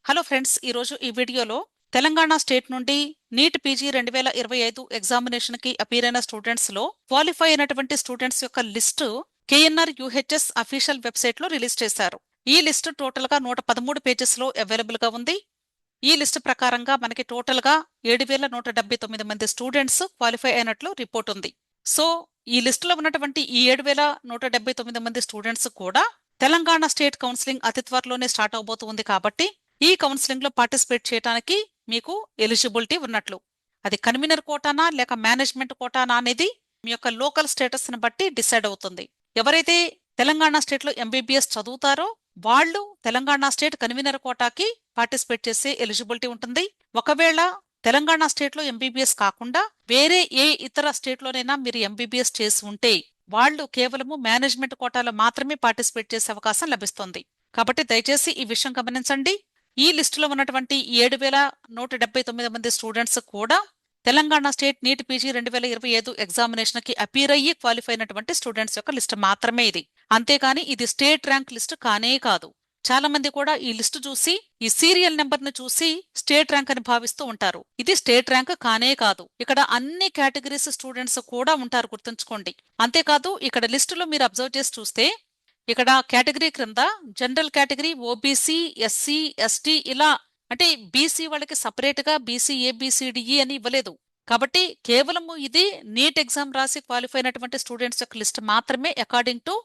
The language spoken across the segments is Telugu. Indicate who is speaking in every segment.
Speaker 1: హలో ఫ్రెండ్స్, ఈరోజు ఈ వీడియోలో తెలంగాణ స్టేట్ నుండి నీట్ పీజీ 2025 ఎగ్జామినేషన్ కి అపీర్ అయిన స్టూడెంట్స్ లో క్వాలిఫై అయినటువంటి స్టూడెంట్స్ యొక్క list KNR UHS official website లో రిలీజ్ చేశారు. ఈ లిస్టు టోటల్ గా 113 పేజెస్ లో అవైలబుల్ గా ఉంది. ఈ లిస్టు ప్రకారంగా మనకి టోటల్ గా 7,179 మంది స్టూడెంట్స్ క్వాలిఫై అయినట్లు రిపోర్ట్ ఉంది. సో ఈ లిస్టులో ఉన్నటువంటి ఈ 7,179 మంది స్టూడెంట్స్ కూడా తెలంగాణ స్టేట్ కౌన్సిలింగ్ అతి త్వరలోనే స్టార్ట్ అవబోతుంది. కాబట్టి ఈ కౌన్సిలింగ్ లో పార్టిసిపేట్ చేయడానికి మీకు ఎలిజిబిలిటీ ఉన్నట్లు. అది కన్వీనర్ కోటానా లేక మేనేజ్మెంట్ కోటానా అనేది మీ యొక్క లోకల్ స్టేటస్ ని బట్టి డిసైడ్ అవుతుంది. ఎవరైతే తెలంగాణ స్టేట్ లో ఎంబీబీఎస్ చదువుతారో వాళ్ళు తెలంగాణ స్టేట్ కన్వీనర్ కోటాకి పార్టిసిపేట్ చేసే ఎలిజిబిలిటీ ఉంటుంది. ఒకవేళ తెలంగాణ స్టేట్ లో ఎంబీబీఎస్ కాకుండా వేరే ఏ ఇతర స్టేట్ లోనైనా మీరు ఎంబీబీఎస్ చేసి ఉంటే వాళ్ళు కేవలము మేనేజ్మెంట్ కోటాలో మాత్రమే పార్టిసిపేట్ చేసే అవకాశం లభిస్తుంది. కాబట్టి దయచేసి ఈ విషయం గమనించండి. ఈ లిస్టులో ఉన్నటువంటి 7,179 మంది స్టూడెంట్స్ కూడా Telangana state NEET PG 2025 examination కి అపీర్ అయ్యి క్వాలిఫై అయినటువంటి స్టూడెంట్స్ యొక్క లిస్ట్ మాత్రమే ఇది. అంతేకాని ఇది స్టేట్ ర్యాంక్ లిస్ట్ కానే కాదు. చాలా మంది కూడా ఈ లిస్టు చూసి ఈ సీరియల్ నెంబర్ ని చూసి స్టేట్ ర్యాంక్ అని భావిస్తూ ఉంటారు. ఇది స్టేట్ ర్యాంక్ కానే కాదు. ఇక్కడ అన్ని కేటగిరీస్ స్టూడెంట్స్ కూడా ఉంటారు, గుర్తుంచుకోండి. అంతేకాదు ఇక్కడ లిస్టులో మీరు అబ్జర్వ్ చేసి చూస్తే ఇక్కడ కేటగిరీ క్రింద general category, OBC, SC, ST ఇలా అంటే బీసీ వాళ్ళకి సపరేట్ గా బీసీ ఏబిసిడిఈ అని ఇవ్వలేదు. కాబట్టి కేవలము ఇది నీట్ ఎగ్జామ్ రాసి క్వాలిఫై అయినటువంటి స్టూడెంట్స్ యొక్క లిస్ట్ మాత్రమే అకార్డింగ్ టు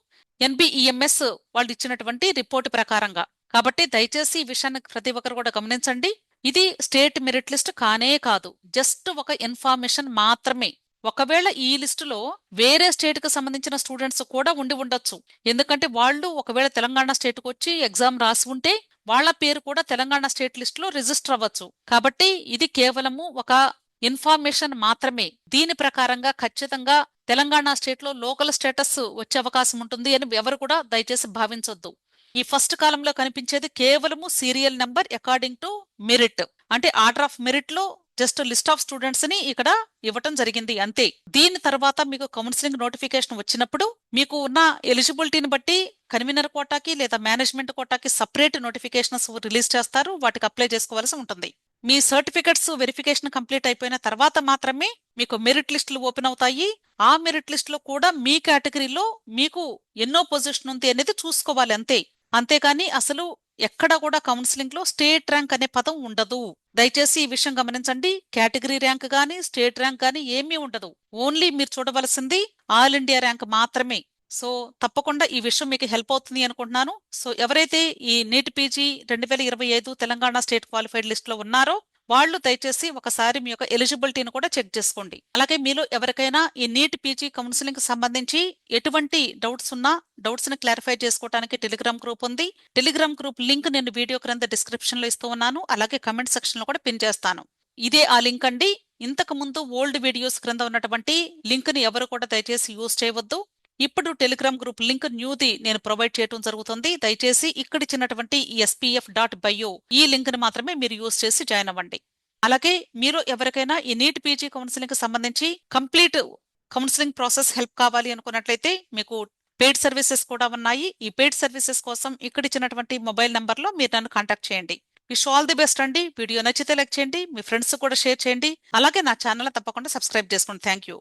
Speaker 1: ఎన్బిఈఎంఎస్ వాళ్ళు ఇచ్చినటువంటి రిపోర్ట్ ప్రకారంగా. కాబట్టి దయచేసి ఈ విషయాన్ని ప్రతి ఒక్కరు కూడా గమనించండి. ఇది స్టేట్ మెరిట్ లిస్ట్ కానే కాదు, జస్ట్ ఒక ఇన్ఫర్మేషన్ మాత్రమే. ఒకవేళ ఈ లిస్టులో వేరే స్టేట్ కు సంబంధించిన స్టూడెంట్స్ కూడా ఉండి ఉండొచ్చు. ఎందుకంటే వాళ్ళు ఒకవేళ తెలంగాణ స్టేట్ కు వచ్చి ఎగ్జామ్ రాసి ఉంటే వాళ్ళ పేరు కూడా తెలంగాణ స్టేట్ లిస్ట్ లో రిజిస్టర్ అవ్వచ్చు. కాబట్టి ఇది కేవలము ఒక ఇన్ఫర్మేషన్ మాత్రమే. దీని ప్రకారంగా ఖచ్చితంగా తెలంగాణ స్టేట్ లో లోకల్ స్టేటస్ వచ్చే అవకాశం ఉంటుంది అని ఎవరు కూడా దయచేసి భావించొద్దు. ఈ ఫస్ట్ కాలంలో కనిపించేది కేవలము serial number according to merit, అంటే ఆర్డర్ ఆఫ్ మెరిట్ లో జస్ట్ లిస్ట్ ఆఫ్ స్టూడెంట్స్ ని ఇక్కడ ఇవ్వటం జరిగింది అంతే. దీని తర్వాత మీకు కౌన్సిలింగ్ నోటిఫికేషన్ వచ్చినప్పుడు మీకు ఉన్న ఎలిజిబిలిటీని బట్టి కన్వీనర్ కోటాకి లేదా మేనేజ్మెంట్ కోటాకి సపరేట్ నోటిఫికేషన్స్ రిలీజ్ చేస్తారు. వాటికి అప్లై చేసుకోవాల్సి ఉంటుంది. మీ సర్టిఫికెట్స్ వెరిఫికేషన్ కంప్లీట్ అయిపోయిన తర్వాత మాత్రమే మీకు మెరిట్ లిస్టులు ఓపెన్ అవుతాయి. ఆ మెరిట్ లిస్ట్ లో కూడా మీ కేటగిరీలో మీకు ఎన్నో పొజిషన్ ఉంది అనేది చూసుకోవాలి అంతే. అంతేకాని అసలు ఎక్కడ కూడా కౌన్సిలింగ్ లో స్టేట్ ర్యాంక్ అనే పదం ఉండదు. దయచేసి ఈ విషయం గమనించండి. కేటగిరీ ర్యాంక్ గానీ స్టేట్ ర్యాంక్ గానీ ఏమీ ఉండదు. ఓన్లీ మీరు చూడవలసింది ఆల్ ఇండియా ర్యాంక్ మాత్రమే. సో తప్పకుండా ఈ విషయం మీకు హెల్ప్ అవుతుంది అనుకుంటున్నాను. సో ఎవరైతే ఈ NEET PG 2025 Telangana state qualified list లో ఉన్నారో వాళ్ళు దయచేసి ఒకసారి మీ యొక్క ఎలిజిబిలిటీని కూడా చెక్ చేసుకోండి. అలాగే మీలో ఎవరికైనా ఈ నీట్ పీజీ కౌన్సిలింగ్ కి సంబంధించి ఎటువంటి డౌట్స్ ఉన్నా డౌట్స్ ని క్లారిఫై చేసుకోవడానికి టెలిగ్రామ్ గ్రూప్ ఉంది. టెలిగ్రామ్ గ్రూప్ లింక్ నేను వీడియో క్రింద డిస్క్రిప్షన్ లో ఇస్తూ ఉన్నాను. అలాగే కమెంట్ సెక్షన్ లో కూడా పిన్ చేస్తాను. ఇదే ఆ లింక్ అండి. ఇంతకు ముందు ఓల్డ్ వీడియోస్ క్రింద ఉన్నటువంటి లింక్ ని ఎవరు కూడా దయచేసి యూజ్ చేయవద్దు. ఇప్పుడు టెలిగ్రామ్ గ్రూప్ లింక్ న్యూది నేను ప్రొవైడ్ చేయడం జరుగుతుంది. దయచేసి ఇక్కడ ఇచ్చినటువంటి spf.bio ఈ లింక్ ని మాత్రమే మీరు యూజ్ చేసి జాయిన్ అవ్వండి. అలాగే మీరు ఎవరికైనా ఈ నీట్ పీజీ కౌన్సిలింగ్ కి సంబంధించి కంప్లీట్ కౌన్సిలింగ్ ప్రాసెస్ హెల్ప్ కావాలి అనుకున్నట్లయితే మీకు పెయిడ్ సర్వీసెస్ కూడా ఉన్నాయి. ఈ పెయిడ్ సర్వీసెస్ కోసం ఇక్కడ ఇచ్చినటువంటి మొబైల్ నంబర్ లో మీరు నన్ను కాంటాక్ట్ చేయండి. విష్ ఆల్ ది బెస్ట్ అండి. వీడియో నచ్చితే లైక్ చేయండి, మీ ఫ్రెండ్స్ కూడా షేర్ చేయండి. అలాగే నా ఛానల్ తప్పకుండా సబ్స్క్రైబ్ చేసుకోండి. Thank you.